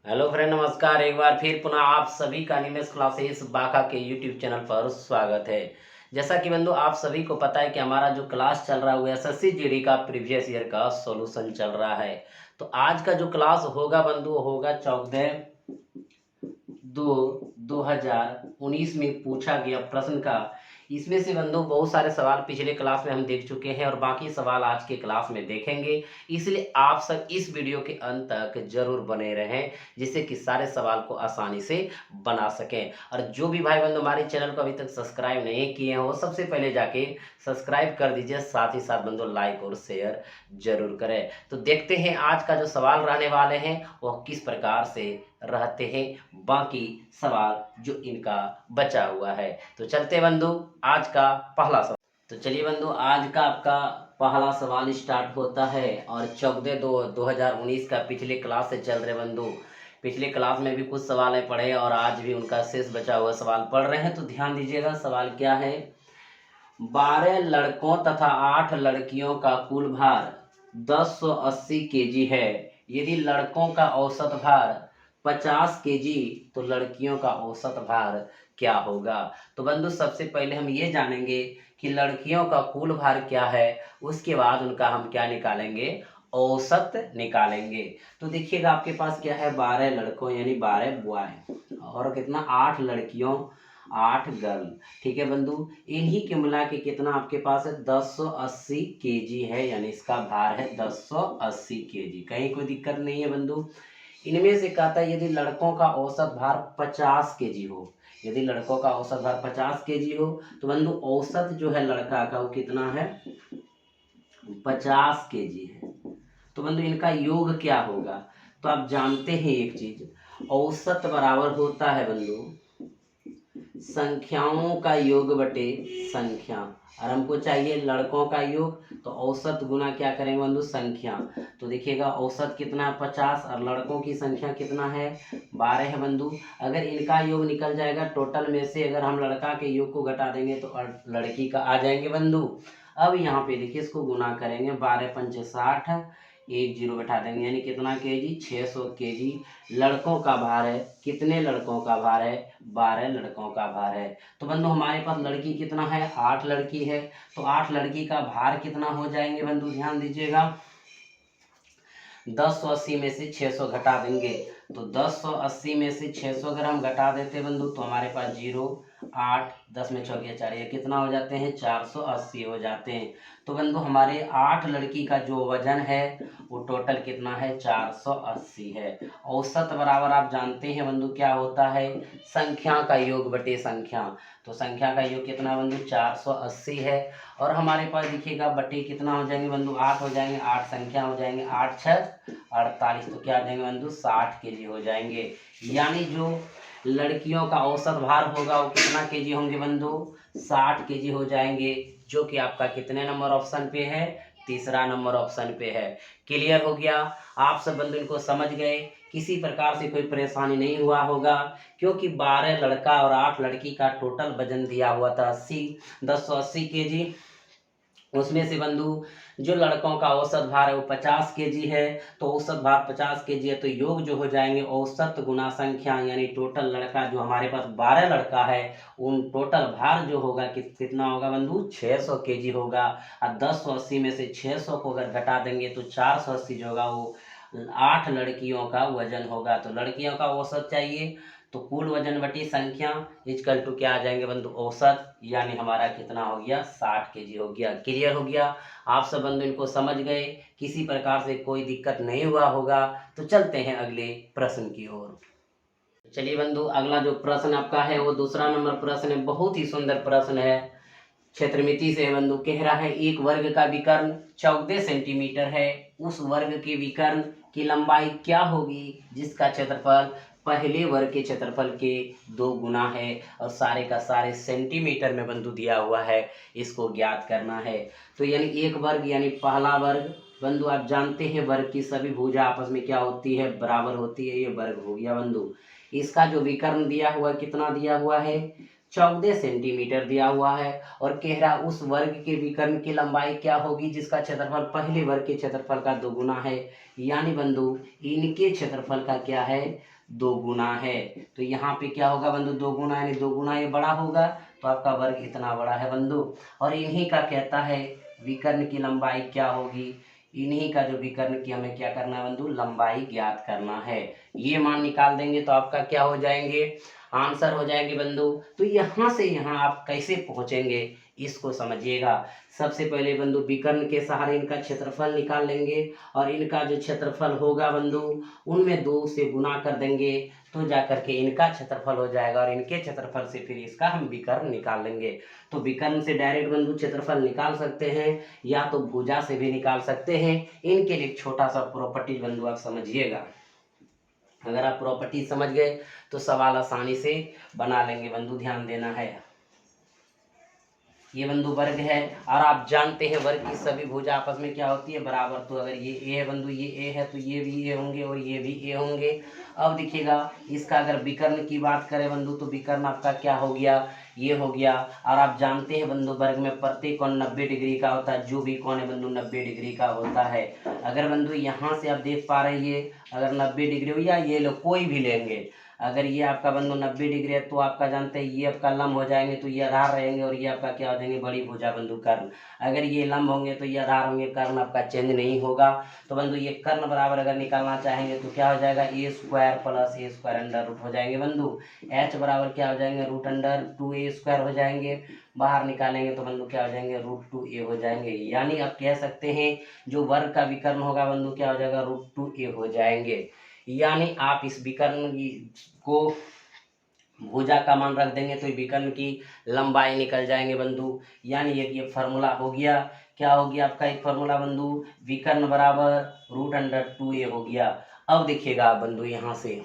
Hello friend, नमस्कार। एक बार फिर पुनः आप सभी का एनिमेस क्लासेस बाका के यूट्यूब चैनल पर स्वागत है। जैसा कि बंधु आप सभी को पता है कि हमारा जो क्लास चल रहा है वो एसएससी जीडी का प्रीवियस ईयर का सॉल्यूशन चल रहा है। तो आज का जो क्लास होगा बंधु होगा 14/2/2019 में पूछा गया प्रश्न का। इसमें से बंधु बहुत सारे सवाल पिछले क्लास में हम देख चुके हैं और बाकी सवाल आज के क्लास में देखेंगे। इसलिए आप सब इस वीडियो के अंत तक जरूर बने रहें, जिससे कि सारे सवाल को आसानी से बना सकें। और जो भी भाई बंधु हमारे चैनल को अभी तक सब्सक्राइब नहीं किए हैं वो सबसे पहले जाके सब्सक्राइब कर दीजिए, साथ ही साथ बंधु लाइक और शेयर जरूर करें। तो देखते हैं आज का जो सवाल रहने वाले हैं वह किस प्रकार से रहते हैं, बाकी सवाल जो इनका बचा हुआ है। तो चलते बंधु आज का पहला सवाल। तो चलिए बंधु आज का आपका पहला सवाल स्टार्ट होता है और 14/2/2019 का पिछले क्लास से चल रहे बंधु। पिछले क्लास में भी कुछ सवाल पढ़े और आज भी उनका शेष बचा हुआ सवाल पढ़ रहे हैं। तो ध्यान दीजिएगा, सवाल क्या है। 12 लड़कों तथा 8 लड़कियों का कुल भार 1080 केजी है। यदि लड़कों का औसत भार 50 केजी तो लड़कियों का औसत भार क्या होगा। तो बंधु सबसे पहले हम ये जानेंगे कि लड़कियों का कुल भार क्या है, उसके बाद उनका हम क्या निकालेंगे, औसत निकालेंगे। तो देखिएगा आपके पास क्या है, 12 लड़कों यानी 12 बॉय और कितना 8 लड़कियों 8 गर्ल। ठीक है बंधु, इन्हीं के मिला के कितना आपके पास है 1080 केजी है, यानी इसका भार है 1080 केजी। कहीं कोई दिक्कत नहीं है बंधु। इनमें से कहता है यदि लड़कों का औसत भार 50 केजी हो, यदि लड़कों का औसत भार 50 केजी हो तो बंधु औसत जो है लड़का का वो कितना है 50 केजी है। तो बंधु इनका योग क्या होगा। तो आप जानते हैं एक चीज, औसत बराबर होता है बंधु संख्याओं का योग बटे संख्या। और हमको चाहिए लड़कों का योग, तो औसत गुना क्या करेंगे बंधु संख्या। तो देखिएगा औसत कितना है 50 और लड़कों की संख्या कितना है 12 है बंधु। अगर इनका योग निकल जाएगा टोटल में से, अगर हम लड़का के योग को घटा देंगे तो लड़की का आ जाएंगे बंधु। अब यहाँ पे देखिए इसको गुना करेंगे, 12 पंचे 60, एक जीरो बैठा देंगे यानी कितना केजी 600 केजी लड़कों का भार है। कितने लड़कों का भार है 12 लड़कों का भार है। तो बंधु हमारे पास लड़की कितना है 8 लड़की है, तो 8 लड़की का भार कितना हो जाएंगे बंधु, ध्यान दीजिएगा 1080 में से 600 घटा देंगे। तो 1080 में से 600 अगर हम घटा देते बंधु तो हमारे पास 0 8 10 में 4 4, ये कितना हो जाते हैं 480 हो जाते हैं। तो बंधु हमारे 8 लड़की का जो वजन है वो टोटल कितना है 480 है। औसत बराबर आप जानते हैं बंधु क्या होता है संख्या का योग बटे संख्या। तो संख्या का योग कितना बंधु 480 है। और हमारे पास देखिएगा बटे कितना हो जाएंगे बंधु 8 हो जाएंगे, 8 संख्या हो जाएंगे, 8 6 48, तो क्या हो जाएंगे बंधु 60 केजी हो जाएंगे। यानी जो लड़कियों का औसत भार होगा वो कितना केजी होंगे बंधु 60 केजी हो जाएंगे, जो कि आपका कितने नंबर ऑप्शन पे है, तीसरा नंबर ऑप्शन पे है। क्लियर हो गया, आप सब बंधु इनको समझ गए, किसी प्रकार से कोई परेशानी नहीं हुआ होगा, क्योंकि 12 लड़का और 8 लड़की का टोटल वजन दिया हुआ था 1080 केजी। उसमें से बंधु जो लड़कों का औसत भार है वो 50 केजी है, तो औसत भार 50 केजी है, तो योग जो हो जाएंगे औसत गुना संख्या, यानी टोटल लड़का जो हमारे पास 12 लड़का है उन टोटल भार जो होगा कितना होगा बंधु 600 केजी होगा। और 1080 में से 600 को अगर घटा देंगे तो 480 जो होगा वो 8 लड़कियों का वजन होगा। तो लड़कियों का औसत चाहिए तो कुल वजन बटी संख्या इजकल टू क्या आ जाएंगे बंधु औसत, यानी हमारा कितना हो गया 60 केजी हो गया। क्लियर हो गया, आप सब बंधु इनको समझ गए, किसी प्रकार से कोई दिक्कत नहीं हुआ होगा। तो चलते हैं अगले प्रश्न की ओर। चलिए बंधु अगला जो प्रश्न आपका है वो दूसरा नंबर प्रश्न है, बहुत ही सुंदर प्रश्न है। क्षेत्रमिति से बंधु कह रहा है एक वर्ग का विकर्ण 14 सेंटीमीटर है, उस वर्ग के विकर्ण की लंबाई क्या होगी जिसका क्षेत्रफल पहले वर्ग के क्षेत्रफल के 2 गुना है, और सारे का सारे सेंटीमीटर में बंधु दिया हुआ है, इसको ज्ञात करना है। तो यानी एक वर्ग यानी पहला वर्ग बंधु आप जानते हैं वर्ग की सभी भुजा आपस में क्या होती है बराबर होती है, ये वर्ग हो गया बंधु। इसका जो विकर्ण दिया हुआ कितना दिया हुआ है 14 सेंटीमीटर दिया हुआ है और कह रहा उस वर्ग के विकर्ण की लंबाई क्या होगी जिसका क्षेत्रफल पहले वर्ग के क्षेत्रफल का 2 गुना है, यानी बंधु इनके क्षेत्रफल का क्या है 2 गुना है। तो यहाँ पे क्या होगा बंधु 2 गुना, यानी 2 गुना ये बड़ा होगा तो आपका वर्ग इतना बड़ा है बंधु। और इन्हीं का कहता है विकर्ण की लंबाई क्या होगी, इन्हीं का जो विकर्ण की हमें क्या करना है बंधु लंबाई ज्ञात करना है। ये मान निकाल देंगे तो आपका क्या हो जाएंगे आंसर हो जाएंगे बंधु। तो यहाँ से यहाँ आप कैसे पहुंचेंगे इसको समझिएगा। सबसे पहले बंधु विकर्ण के सहारे इनका क्षेत्रफल निकाल लेंगे और इनका जो क्षेत्रफल होगा बंधु उनमें 2 से गुना कर देंगे तो जाकर के इनका क्षेत्रफल हो जाएगा और इनके क्षेत्रफल से फिर इसका हम विकर्ण निकाल लेंगे। तो विकर्ण से डायरेक्ट बंधु क्षेत्रफल निकाल सकते हैं या तो भुजा से भी निकाल सकते हैं। इनके लिए छोटा सा प्रॉपर्टी बंधु आप समझिएगा। अगर आप प्रॉपर्टी समझ गए तो सवाल आसानी से बना लेंगे बंधु, ध्यान देना है। ये बंधु वर्ग है और आप जानते हैं वर्ग की सभी भुजा आपस में क्या होती है बराबर। तो अगर ये ए है बंधु, ये ए है तो ये भी ए होंगे और ये भी ए होंगे। अब देखिएगा इसका अगर विकर्ण की बात करें बंधु तो विकर्ण आपका क्या हो गया ये हो गया। और आप जानते हैं बंधु वर्ग में प्रत्येक कोण 90 डिग्री का होता है, जो भी कोण है बंधु 90 डिग्री का होता है। अगर बंधु यहाँ से आप देख पा रहे हैं अगर 90 डिग्री हो या ये लोग कोई भी लेंगे, अगर ये आपका बंधु 90 डिग्री है तो आपका जानते हैं ये आपका लंब हो जाएंगे तो ये आधार रहेंगे और ये आपका क्या हो जाएंगे बड़ी भुजा बंधु कर्ण। अगर ये लंब होंगे तो ये आधार होंगे, कर्ण आपका चेंज नहीं होगा। तो बंधु ये कर्ण बराबर अगर निकालना चाहेंगे तो क्या हो जाएगा ए स्क्वायर प्लस ए स्क्वायर अंडर रूट हो जाएंगे बंधु। एच बराबर क्या हो जाएंगे रूट अंडर 2a स्क्वायर हो जाएंगे, बाहर निकालेंगे तो बंधु क्या हो जाएंगे रूट 2a हो जाएंगे। यानी आप कह सकते हैं जो वर्ग का विकर्ण होगा बंधु क्या हो जाएगा रूट 2a हो जाएंगे। यानी आप इस विकर्ण को भुजा का मान रख देंगे तो विकर्ण की लंबाई निकल जाएंगे बंधु। यानी ये फार्मूला हो गया, क्या हो गया आपका एक फार्मूला बंधु विकर्ण बराबर रूट अंडर 2a हो गया। अब देखिएगा बंधु यहाँ से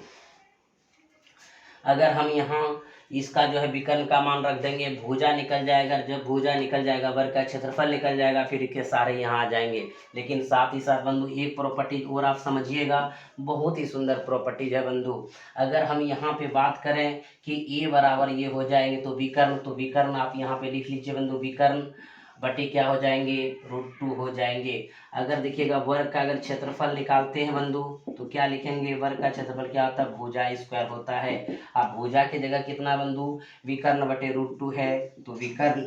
अगर हम यहाँ इसका जो है विकर्ण का मान रख देंगे भुजा निकल जाएगा, जब भुजा निकल जाएगा वर्ग का क्षेत्रफल निकल जाएगा, फिर इसके सारे यहाँ आ जाएंगे। लेकिन साथ ही साथ बंधु एक प्रॉपर्टी और आप समझिएगा, बहुत ही सुंदर प्रॉपर्टीज है बंधु। अगर हम यहाँ पे बात करें कि ए बराबर ये हो जाएंगे तो विकर्ण आप यहाँ पे लिख लीजिए बंधु विकर्ण बटे क्या हो जाएंगे रूट 2 हो जाएंगे। अगर देखिएगा वर्ग का अगर क्षेत्रफल निकालते हैं बंधु तो क्या लिखेंगे वर्ग का क्षेत्रफल क्या होता है भुजा स्क्वायर होता है। आप भुजा की जगह कितना बंधु विकर्ण बटे रूट 2 है तो विकर्ण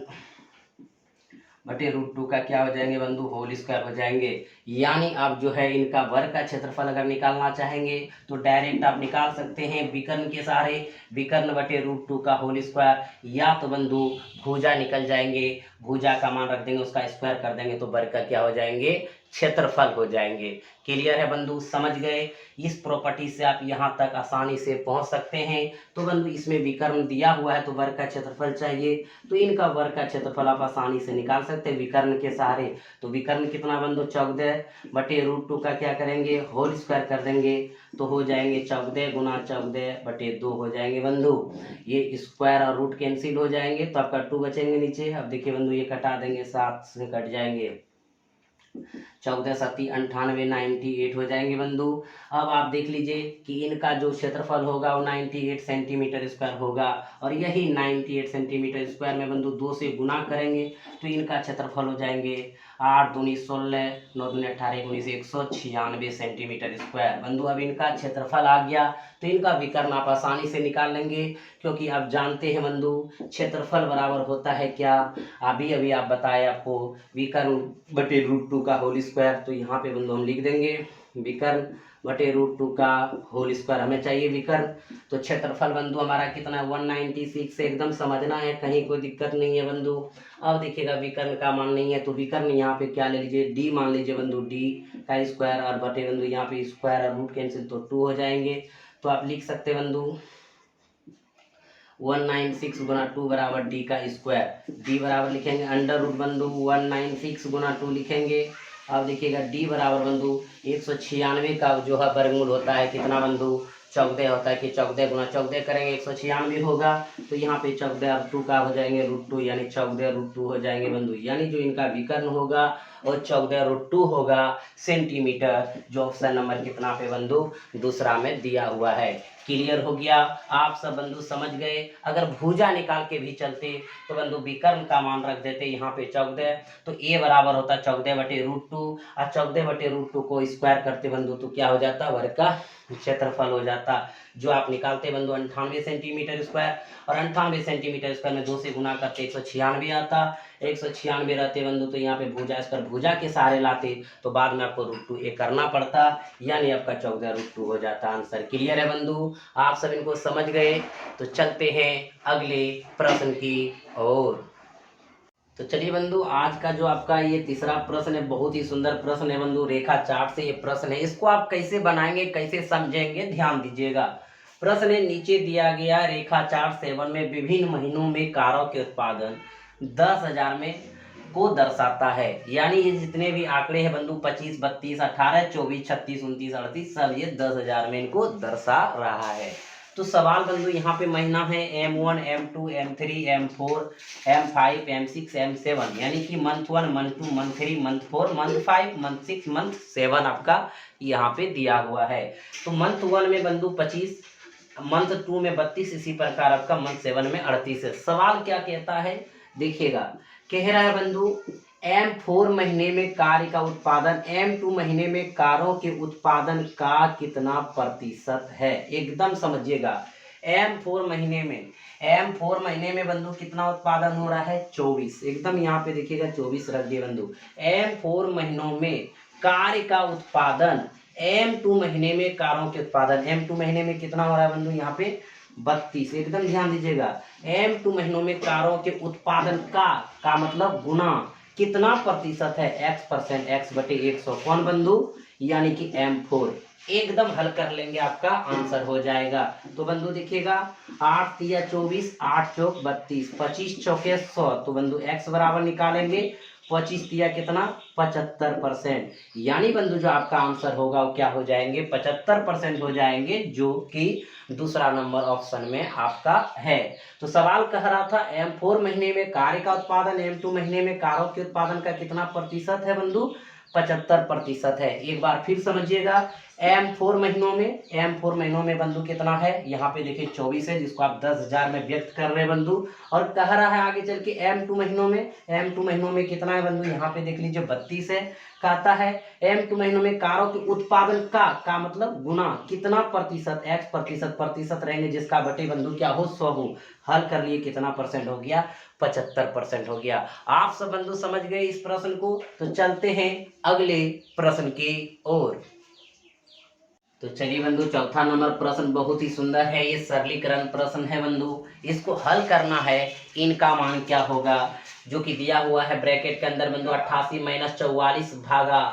बटे रूट 2 का क्या हो जाएंगे बंधु होल स्क्वायर हो जाएंगे। यानी आप जो है इनका वर्ग का क्षेत्रफल अगर निकालना चाहेंगे तो डायरेक्ट आप निकाल सकते हैं विकर्ण के सहारे विकर्ण बटे रूट 2 का होल स्क्वायर, या तो बंधु भुजा निकल जाएंगे, भुजा का मान रख देंगे उसका स्क्वायर कर देंगे तो वर्ग का क्या हो जाएंगे क्षेत्रफल हो जाएंगे। क्लियर है बंधु, समझ गए। इस प्रॉपर्टी से आप यहाँ तक आसानी से पहुँच सकते हैं। तो बंधु इसमें विकर्ण दिया हुआ है तो वर्ग का क्षेत्रफल चाहिए, तो इनका वर्ग का क्षेत्रफल आप आसानी से निकाल सकते हैं विकर्ण के सहारे। तो विकर्ण कितना बंधु 14 बटे रूट 2 का क्या करेंगे होल स्क्वायर कर देंगे तो हो जाएंगे 14 गुना 14 बटे 2 हो जाएंगे बंधु। ये स्क्वायर और रूट कैंसिल हो जाएंगे तो आपका 2 बचेंगे नीचे। अब देखिए बंधु ये कटा देंगे 7 से कट जाएंगे, 14 7 98 98 हो जाएंगे बंधु। अब आप देख लीजिए कि इनका जो क्षेत्रफल होगा वो 98 सेंटीमीटर स्क्वायर होगा और यही 98 सेंटीमीटर स्क्वायर में बंधु 2 से गुना करेंगे तो इनका क्षेत्रफल हो जाएंगे 8 दूनी 16 9 दूनी 18 19 196 सेंटीमीटर स्क्वायर बंधु। अब इनका क्षेत्रफल आ गया तो इनका विकर्ण आप आसानी से निकाल लेंगे, क्योंकि आप जानते हैं बंधु क्षेत्रफल बराबर होता है क्या, अभी अभी आप बताए आपको विकर्ण बटे रूट 2 का होल स्क्वायर। तो यहाँ पे बंधु हम लिख देंगे विकर्ण बटे रूट 2 का होल स्क्वायर हमें चाहिए विकर्ण। तो क्षेत्रफल बंधु हमारा कितना 196 से एकदम समझना है, कहीं कोई दिक्कत नहीं है बंधु। अब देखिएगा विकर्ण का मान नहीं है तो विकर्ण यहाँ पे क्या ले लीजिए डी मान लीजिए बंधु, डी का स्क्वायर और बटे बंधु यहाँ पे स्क्वायर और रूट कैंसिल तो 2 हो जाएंगे। तो आप लिख सकते हैं बंधु 196 गुना 2 बराबर डी का स्क्वायर, डी बराबर लिखेंगे अंडर रूट बंधु 196 गुना 2 लिखेंगे। अब देखिएगा डी बराबर बंधु 196 का जो है वर्गमूल होता है कितना बंधु 14 होता है कि 14 गुना 14 करेंगे 196 होगा। तो यहाँ पे 14 अब 2 का हो जाएंगे रूट 2 यानी 14 रूट 2 हो जाएंगे बंधु। यानी जो इनका विकर्ण होगा और 14 रूट 2 होगा सेंटीमीटर, जो ऑप्शन नंबर कितना पे बंधु दूसरा में दिया हुआ है। क्लियर हो गया? आप सब बंधु समझ गए? अगर भुजा निकाल के भी चलते तो बंधु विकर्ण का मान रख देते यहाँ पे 14, तो a बराबर होता 14/√2 और 14/√2 को स्क्वायर करते बंधु तो क्या हो जाता? वर्ग का क्षेत्रफल हो जाता, जो आप निकालते बंधु 98 सेंटीमीटर स्क्वायर, और 98 सेंटीमीटर स्क्वायर में 2 से गुना करते 196 आता, 196 रहते बंधु तो यहाँ पे भुजा, इस पर भुजा के सहारे लाते तो बाद में आपको √2a करना पड़ता, यानी आपका 14√2 हो जाता। आंसर क्लियर है बंधु? आप सब इनको समझ गए? तो चलते हैं अगले प्रश्न की ओर। तो चलिए बंधु, आज का जो आपका ये तीसरा प्रश्न है, बहुत ही सुंदर प्रश्न है बंधु, रेखा चार्ट से ये प्रश्न है। इसको आप कैसे बनाएंगे, कैसे समझेंगे, ध्यान दीजिएगा। प्रश्न है, नीचे दिया गया रेखा चार्ट 7 में विभिन्न महीनों में कारों के उत्पादन 10,000 में को दर्शाता है। यानी ये जितने भी आंकड़े हैं बंधु 25, 32, 18, 24, 36, 29, 38 सब ये 10,000 में इनको दर्शा रहा है। तो सवाल बंधु यहाँ पे महीना है M1, M2, M3, M4, M5, M6, M7, यानी कि month 1, month 2, month 3, month 4, month 5, month 6, month 7 आपका यहाँ पे दिया हुआ है। तो मंथ 1 में बंधु 25, मंथ 2 में 32, इसी प्रकार आपका मंथ 7 में 38 है। सवाल क्या कहता है देखिएगा, कह रहा है बंधु M4 महीने में कार्य का उत्पादन M2 महीने में कारों के उत्पादन का कितना प्रतिशत है। एकदम समझिएगा, M4 महीने में बंधु कितना उत्पादन हो रहा है? 24। एकदम यहाँ पे देखिएगा 24 रख दिए बंधु। M4 महीनों में कार्य का उत्पादन, M2 महीने में कारों के उत्पादन, M2 महीने में कितना हो रहा है बंधु? यहाँ पे 32। एकदम ध्यान दीजिएगा, M2 महीनों में कारों के उत्पादन का मतलब गुना कितना प्रतिशत है? X%, X/100। कौन बंधु? यानी कि M4। एकदम हल कर लेंगे, आपका आंसर हो जाएगा। तो बंधु देखिएगा, 8 तिया 24, 8 चौक 32, 25 चौके 100, तो बंधु X बराबर निकालेंगे 25 तिया कितना? 75%। यानी बंधु जो आपका आंसर होगा वो क्या हो जाएंगे? 75% हो जाएंगे, जो कि दूसरा नंबर ऑप्शन में आपका है। तो सवाल कह रहा था M4 महीने में कार्य का उत्पादन M2 महीने में कारों के उत्पादन का कितना प्रतिशत है बंधु? 75% है। एक बार फिर समझिएगा, M4 महीनों में बंधु कितना है? यहाँ पे देखिए 24 है, जिसको आप 10,000 में व्यक्त कर रहे हैं बंधु, और कह रहा है आगे चल के M2 महीनों में कितना है बंधु? यहाँ पे देख लीजिए 32 है। कहता है M2 महीनों में कारों के उत्पादन का मतलब गुना कितना प्रतिशत? X% रहेंगे, जिसका बटे बंधु क्या हो? 100 हो। हल कर लिए, कितना परसेंट हो गया? 75% हो गया। आप सब बंधु समझ गए इस प्रश्न को? तो चलते हैं अगले प्रश्न की ओर। तो चलिए बंधु, चौथा नंबर प्रश्न बहुत ही सुंदर है, ये सरलीकरण प्रश्न है बंधु। इसको हल करना है, इनका मान क्या होगा, जो कि दिया हुआ है ब्रैकेट के अंदर बंधु 88 - 44 भागा,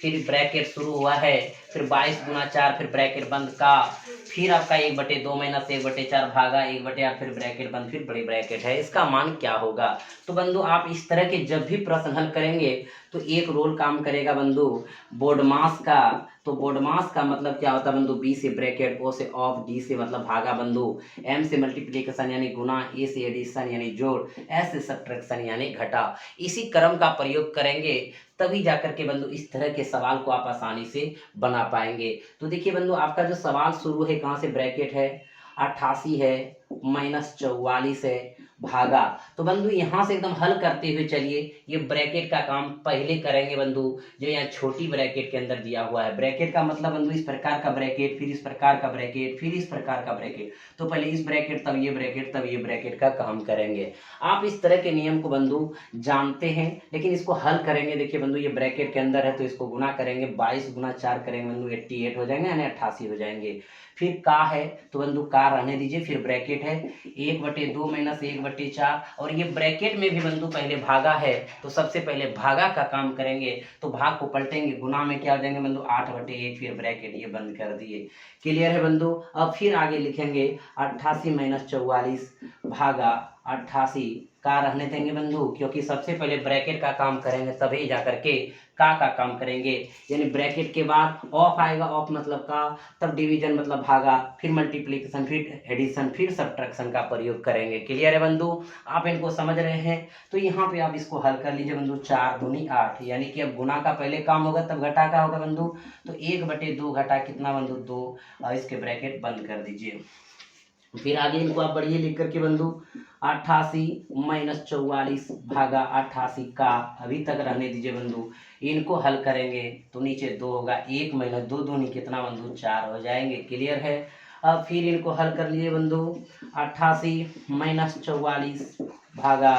फिर ब्रैकेट शुरू हुआ है, फिर 22 गुना 4, फिर ब्रैकेट बंद का, फिर आपका 1/2 - 1/4 भागा 1/8, फिर ब्रैकेट बंद, फिर बड़ी ब्रैकेट है। इसका मान क्या होगा? तो बंधु आप इस तरह के जब भी प्रश्न हल करेंगे तो एक रोल काम करेगा बंधु बोर्डमास का। तो बोर्डमास का मतलब क्या होता है बंधु? B से ब्रैकेट, O से ऑफ, D से मतलब भागा बंधु, M से मल्टीप्लिकेशन यानी गुना, A से एडिशन यानी जोड़, S से सब्ट्रैक्शन यानी घटा। इसी क्रम का प्रयोग करेंगे तभी जाकर के बंधु इस तरह के सवाल को आप आसानी से बना पाएंगे। तो देखिए बंधु, आपका जो सवाल शुरू है कहाँ से? ब्रैकेट है, 88 है -44 है भागा। तो बंधु यहाँ से एकदम हल करते हुए चलिए, ये ब्रैकेट का काम पहले करेंगे बंधु, जो यहाँ छोटी ब्रैकेट के अंदर दिया हुआ है। ब्रैकेट का मतलब बंधु इस प्रकार का ब्रैकेट, फिर इस प्रकार का ब्रैकेट, फिर इस प्रकार का ब्रैकेट। तो पहले इस ब्रैकेट, तब ये ब्रैकेट, तब ये ब्रैकेट का काम करेंगे। आप इस तरह के नियम को बंधु जानते हैं, लेकिन इसको हल करेंगे। देखिए बंधु, ये ब्रैकेट के अंदर है तो इसको गुना करेंगे, 22 गुना 4 करेंगे बंधु 88 हो जाएंगे, यानी 88 हो जाएंगे। फिर का है तो बंधु का रहने दीजिए, फिर ब्रैकेट है 1/2 - 1/4, और ये ब्रैकेट में भी बंधु पहले भागा है, तो सबसे पहले भागा का काम करेंगे। तो भाग को पलटेंगे, गुना में क्या हो जाएंगे बंधु 8/1, फिर ब्रैकेट ये बंद कर दिए। क्लियर है बंधु? अब फिर आगे लिखेंगे 88 - 44 भागा 88 का रहने देंगे बंधु, क्योंकि सबसे पहले ब्रैकेट का काम करेंगे तभी जा करके का काम करेंगे। यानी ब्रैकेट के बाद ऑफ आएगा, ऑफ मतलब का, तब डिवीजन मतलब भागा, फिर मल्टीप्लिकेशन, फिर एडिशन, फिर सब्ट्रैक्शन का प्रयोग करेंगे। क्लियर है बंधु? आप इनको समझ रहे हैं? तो यहाँ पे आप इसको हल कर लीजिए बंधु। 4 दूनी 8, यानी कि अब गुना का पहले काम होगा तब घटा का होगा बंधु। तो 1/2 घटा कितना बंधु? 2। इसके ब्रैकेट बंद कर दीजिए। फिर आगे इनको आप बढ़िए लिख करके बंधु 88 माइनस 44 भागा 88 का, अभी तक रहने दीजिए बंधु। इनको हल करेंगे तो नीचे 2 होगा, 1 माइनस 2 दूनी कितना बंधु? 4 हो जाएंगे। क्लियर है? अब फिर इनको हल कर लिए बंधु। 88 माइनस 44 भागा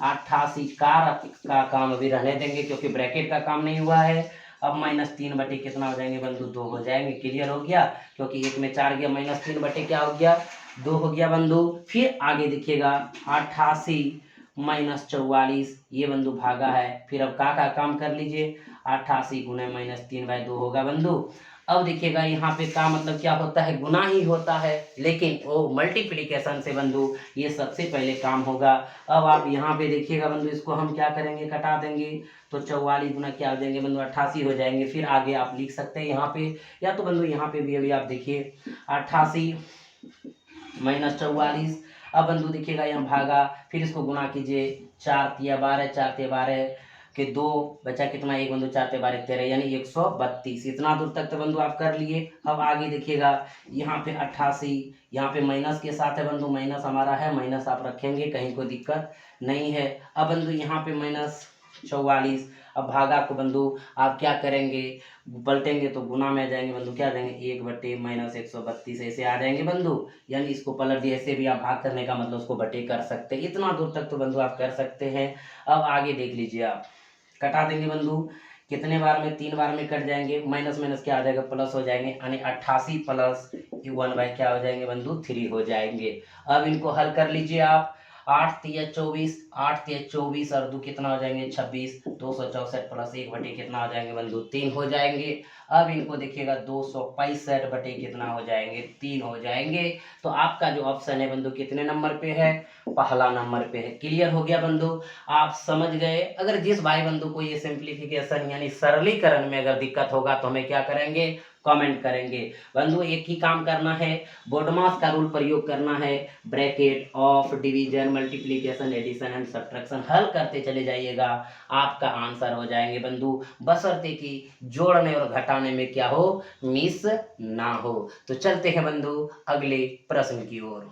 88 का काम अभी रहने देंगे क्योंकि ब्रैकेट का काम नहीं हुआ है। अब -3 बटे कितना हो जाएंगे बंधु? 2 हो जाएंगे। क्लियर हो गया? क्योंकि 1 में 4 गया, -3 बटे क्या हो गया? 2 हो गया बंधु। फिर आगे देखिएगा 88 माइनस 44, ये बंधु भागा है। फिर अब का काम कर लीजिए, 88 गुना -3/2 होगा बंधु। अब देखिएगा यहाँ पे का मतलब क्या होता है? गुना ही होता है, लेकिन वो मल्टीप्लिकेशन से बंधु ये सबसे पहले काम होगा। अब आप यहाँ पे देखिएगा बंधु, इसको हम क्या करेंगे? कटा देंगे। तो 44 गुना क्या हो जाएंगे बंधु? 88 हो जाएंगे। फिर आगे आप लिख सकते हैं यहाँ पे, या तो बंधु यहाँ पे भी अभी आप देखिए 88 माइनस 44। अब बंधु देखिएगा यहाँ भागा, फिर इसको गुना कीजिए। 4 तिया 12, 4 तिया 12 के 2 बचा कितना? 1 बंधु, 4 तिया 12 13, यानी 132। इतना दूर तक तो बंधु आप कर लिए। अब आगे देखिएगा यहाँ पे 88, यहाँ पे माइनस के साथ है बंधु, माइनस हमारा है, माइनस आप रखेंगे, कहीं कोई दिक्कत नहीं है। अब बंधु यहाँ पे -44। अब भागा को बंधु आप क्या करेंगे? पलटेंगे तो गुना में आ जाएंगे बंधु। क्या आ जाएंगे? 1/- -132 ऐसे आ जाएंगे बंधु। यानी इसको पलट दिए, ऐसे भी आप भाग करने का मतलब उसको बटे कर सकते हैं। इतना दूर तक तो बंधु आप कर सकते हैं। अब आगे देख लीजिए, आप कटा देंगे बंधु। कितने बार में? 3 बार में कट जाएंगे। माइनस माइनस क्या आ जाएगा? प्लस हो जाएंगे, यानी 88 प्लस 1 बाई क्या हो जाएंगे बंधु? 3 हो जाएंगे। अब इनको हल कर लीजिए आप। 8 तिया 24, 8 तिया 24 और 2 कितना हो जाएंगे? 26। 264 प्लस 1 बटे कितना हो जाएंगे बंधु? 3 हो जाएंगे। अब इनको देखिएगा 265 बटे कितना हो जाएंगे? 3 हो जाएंगे। तो आपका जो ऑप्शन है बंधु कितने नंबर पे है? पहला नंबर पे है। क्लियर हो गया बंधु? आप समझ गए? अगर जिस भाई बंधु को ये सिंप्लीफिकेशन यानी सरलीकरण में अगर दिक्कत होगा तो हमें क्या करेंगे? कमेंट करेंगे। बंधु एक ही काम करना है, बोडमास का रूल प्रयोग करना है। Bracket, of, division, multiplication, addition and subtraction हल करते चले जाइएगा, आपका आंसर हो जाएंगे बंधु, बशर्ते कि जोड़ने और घटाने में क्या हो? मिस ना हो। तो चलते हैं बंधु अगले प्रश्न की ओर।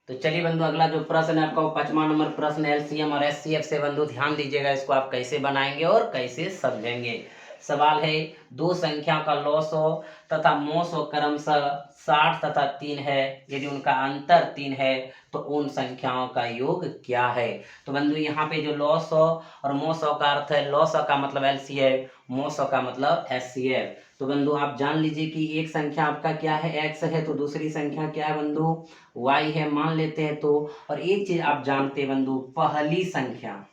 तो चलिए बंधु, अगला जो प्रश्न है आपका वो 5वां नंबर प्रश्न एलसीएम और एचसीएफ से। बंधु ध्यान दीजिएगा, इसको आप कैसे बनाएंगे और कैसे समझेंगे। सवाल है, दो संख्या का लॉसो तथा मोसो क्रमशः 60 तथा 3 है। यदि उनका अंतर 3 है तो उन संख्याओं का योग क्या है? तो बंधु यहाँ पे जो लॉसो और मोसो का अर्थ है, लॉसो का मतलब एलसीएफ, मोसो का मतलब एचसीएफ। तो बंधु आप जान लीजिए कि एक संख्या आपका क्या है? x है, तो दूसरी संख्या क्या है बंधु? y है, मान लेते हैं तो। और एक चीज आप जानते हैं बंधु, पहली संख्या,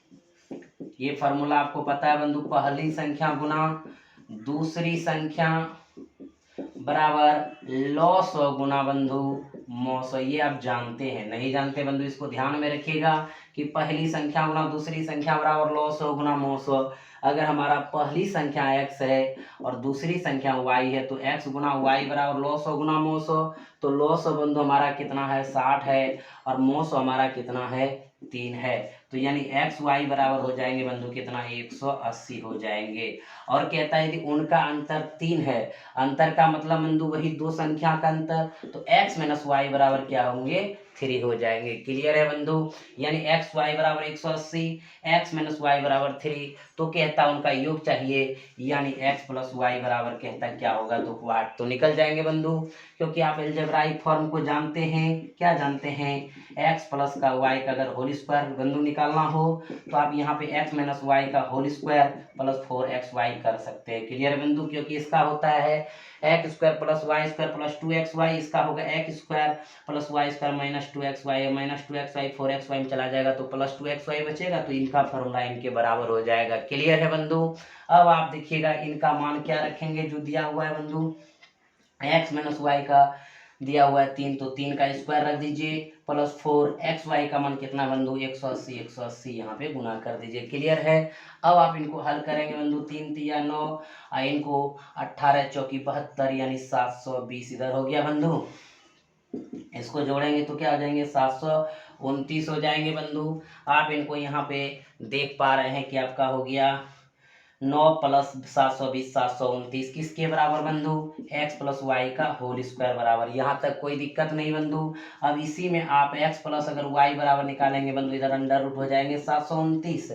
ये फॉर्मूला आपको पता है बंधु, पहली संख्या गुना दूसरी संख्या बराबर लॉस गुना बंधु मौसो। ये आप जानते हैं? नहीं जानते बंधु? इसको ध्यान में रखिएगा कि पहली संख्या गुना दूसरी संख्या बराबर लॉस गुना मौसो। अगर हमारा पहली संख्या x है और दूसरी संख्या y है तो x गुना y बराबर लॉस गुना मौसो। तो लॉस बंधु हमारा कितना है? 60 है, और मौसो हमारा कितना है? 3 है। तो यानी एक्स वाई बराबर हो जाएंगे बंधु कितना? 180 हो जाएंगे। और कहता है यदि उनका अंतर 3 है, अंतर का मतलब बंधु वही दो संख्या का अंतर, तो x माइनस वाई बराबर क्या होंगे? 3 हो जाएंगे। क्लियर है बंधु? यानी एक्स वाई बराबर 180, एक्स माइनस वाई बराबर 3। तो कहता उनका योग चाहिए, यानी x प्लस वाई बराबर कहता क्या होगा? तो वाट तो निकल जाएंगे बंधु, क्योंकि आप अलजेब्राइक फॉर्म को जानते हैं। क्या जानते हैं? x प्लस का y का अगर होल स्क्वायर बंधु निकालना हो तो आप यहाँ पे x माइनस वाई का होल स्क्वायर प्लस 4xy कर सकते हैं। क्लियर है बंधु? क्योंकि इसका होता है X square plus Y square plus 2xy, इसका होगा X square plus Y square minus 2xy, minus 2xy 4xy में चला जाएगा तो प्लस 2xy बचेगा, तो इनका फॉर्मूला इनके बराबर हो जाएगा। क्लियर है बंधु? अब आप देखिएगा इनका मान क्या रखेंगे जो दिया हुआ है बंधु, एक्स माइनस वाई का दिया हुआ है 3, तो 3 का स्क्वायर रख दीजिए प्लस 4 एक्स वाई का मान कितना बंधु 180 यहाँ पे गुना कर दीजिए। क्लियर है। अब आप इनको हल करेंगे बंधु 3 तिया 9 और इनको 18 चौकी 72 यानी 720 इधर हो गया बंधु। इसको जोड़ेंगे तो क्या हो जाएंगे 729 हो जाएंगे बंधु। आप इनको यहाँ पे देख पा रहे हैं कि आपका हो गया 9 प्लस 720 729 किसके बराबर बंधु x प्लस वाई का होल स्क्वायर बराबर। यहाँ तक कोई दिक्कत नहीं बंधु। अब इसी में आप x प्लस अगर y बराबर निकालेंगे बंधु इधर अंडर रूट हो जाएंगे 729।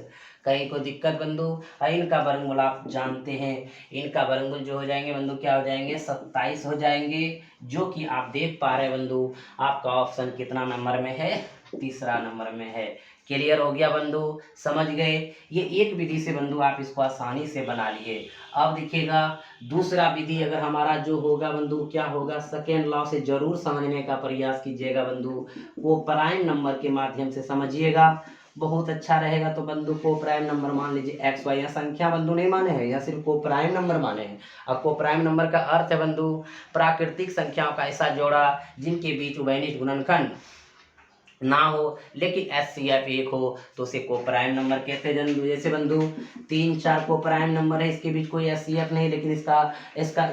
कहीं को दिक्कत बंधु। इनका वर्गमूल आप जानते हैं, इनका वर्गमूल जो हो जाएंगे बंधु क्या हो जाएंगे 27 हो जाएंगे, जो कि आप देख पा रहे हैं बंधु आपका ऑप्शन कितना नंबर में है, तीसरा नंबर में है। क्लियर हो गया बंधु, समझ गए। ये एक विधि से बंधु आप इसको आसानी से बना लिए। अब देखिएगा दूसरा विधि अगर हमारा जो होगा बंधु क्या होगा, सेकेंड लॉ से जरूर समझने का प्रयास कीजिएगा बंधु, वो प्राइम नंबर के माध्यम से समझिएगा, बहुत अच्छा रहेगा। तो बंधु को प्राइम नंबर मान लीजिए एक्स वाई, या संख्या बंधु नहीं माने हैं या सिर्फ को प्राइम नंबर माने हैं। अब को प्राइम नंबर का अर्थ है बंधु प्राकृतिक संख्याओं का ऐसा जोड़ा जिनके बीच उभयनिष्ठ गुणनखंड ना हो लेकिन एचसीएफ एक हो तो उसे को प्राइम नंबर कहते हैं। जैसे बंधु 3 4 को प्राइम नंबर है, इसके बीच कोई एचसीएफ नहीं लेकिन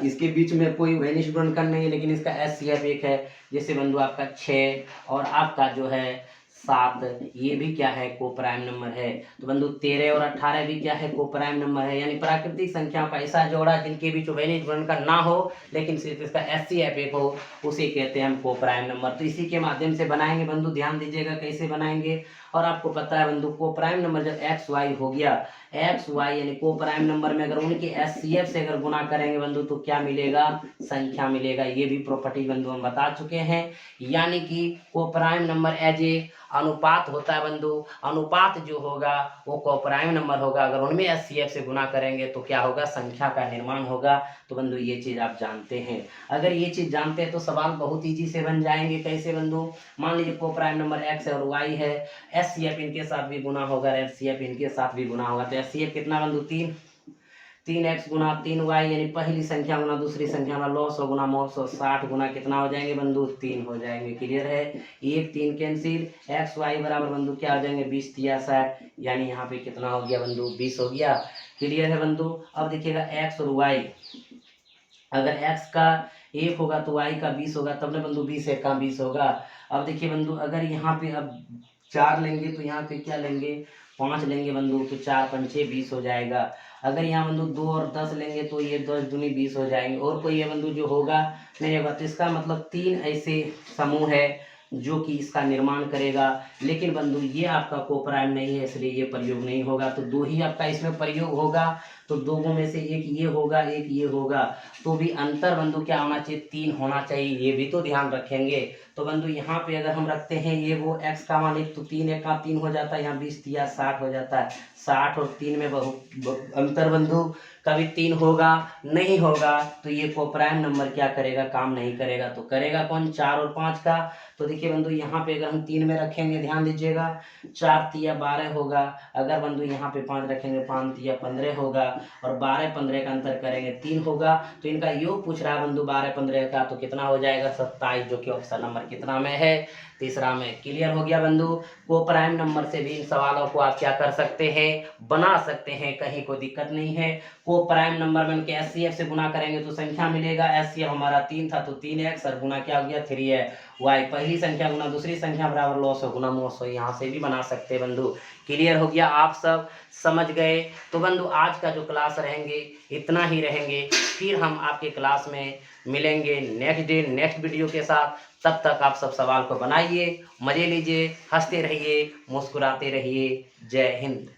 इसके बीच में कोई उभयनिष्ठ गुणनखंड नहीं है लेकिन इसका एचसीएफ एक है। जैसे बंधु आपका 6 और आपका जो है 7 ये भी क्या है को प्राइम नंबर है। तो बंधु 13 और 18 भी क्या है को प्राइम नंबर है। यानी प्राकृतिक संख्याओं का ऐसा जोड़ा जिनके बीच उभयनिष्ठ गुणनखंड ना हो लेकिन सिर्फ इसका एचसीएफ एक हो उसे कहते हैं हम को प्राइम नंबर। तो इसी के माध्यम से बनाएंगे बंधु, ध्यान दीजिएगा कैसे बनाएंगे। और आपको पता है बंधु को प्राइम नंबर जब एक्स वाई हो गया, एक्स वाई यानी को प्राइम नंबर में अगर उनके एचसीएफ से अगर गुना करेंगे बंधु तो क्या मिलेगा, संख्या मिलेगा। ये भी प्रॉपर्टी बंधु हम बता चुके हैं। यानी कि को प्राइम नंबर एज ए अनुपात होता है बंधु, अनुपात जो होगा वो को प्राइम नंबर होगा, अगर उनमें एचसीएफ से गुना करेंगे तो क्या होगा, संख्या का निर्माण होगा। तो बंधु ये चीज आप जानते हैं। अगर ये चीज जानते हैं तो सवाल बहुत ईजी से बन जाएंगे। कैसे बंधु, मान लीजिए को प्राइम नंबर एक्स और वाई है, एचसीएफ इनके साथ भी गुना होगा, एचसीएफ इनके साथ भी गुना होगा। तो एचसीएफ कितना बंधु 3x गुना 3y यानी पहली संख्या गुना दूसरी संख्या गुना लॉस हो गुना मॉस हो 60 गुना कितना हो जाएंगे बंधु 3 हो जाएंगे। क्लियर है। 1 3 कैंसिल, एक्स वाई बराबर बंधु क्या हो जाएंगे 20 या 60 यानी यहाँ पे कितना हो गया बंधु 20 हो गया। क्लियर है बंधु। अब देखिएगा x और y, अगर x का 1 होगा तो y का 20 होगा, तब ना बंधु 20 1 का 20 होगा। अब देखिए बंधु अगर यहाँ पे अब 4 लेंगे तो यहाँ पे क्या लेंगे 5 लेंगे बंधु, तो 4 पंचे 20 हो जाएगा। अगर यहाँ बंधु 2 और 10 लेंगे तो ये 10 दूनी 20 हो जाएंगे। और कोई ये बंधु जो होगा नहीं होगा। तो इसका मतलब 3 ऐसे समूह है जो कि इसका निर्माण करेगा। लेकिन बंधु ये आपका को प्राइम नहीं है इसलिए ये प्रयोग नहीं होगा। तो 2 ही आपका इसमें प्रयोग होगा। तो 2 में से एक ये होगा एक ये होगा, तो भी अंतर बंधु क्या होना चाहिए 3 होना चाहिए, ये भी तो ध्यान रखेंगे। तो बंधु यहाँ पे अगर हम रखते हैं ये वो x का मान 1 तो 3 1 का 3 हो जाता है, यहाँ 20 या 60 हो जाता है। 60 और 3 में बहुत अंतर बंधु, कभी 3 होगा नहीं होगा तो ये को प्राइम नंबर क्या करेगा काम नहीं करेगा। तो करेगा कौन 4 और 5 का। तो देखिए बंधु यहाँ पे अगर हम 3 में रखेंगे ध्यान दीजिएगा 4 तिया 12 होगा। अगर बंधु यहाँ पे 5 रखेंगे 5 तिया 15 होगा और 12 15 का अंतर करेंगे 3 होगा। तो इनका योग पूछ रहा है बंधु 12 15 का, तो कितना हो जाएगा 27, जो कि ऑप्शन नंबर कितना में है तीसरा में। क्लियर हो गया बंधु। को प्राइम नंबर से भी इन सवालों को आप क्या कर सकते हैं बना सकते हैं, कहीं कोई दिक्कत नहीं है। को प्राइम नंबर में उनके एचसीएफ से गुना करेंगे तो संख्या मिलेगा। एचसीएफ हमारा 3 था तो 3x और गुना क्या हो गया 3 है। y पहली संख्या गुना दूसरी संख्या बराबर लॉस हो गुना मोस हो, यहाँ से भी बना सकते हैं बंधु। क्लियर हो गया, आप सब समझ गए। तो बंधु आज का जो क्लास रहेंगे इतना ही रहेंगे, फिर हम आपके क्लास में मिलेंगे नेक्स्ट डे नेक्स्ट वीडियो के साथ। तब तक आप सब सवाल को बनाइए, मजे लीजिए, हंसते रहिए, मुस्कुराते रहिए। जय हिंद।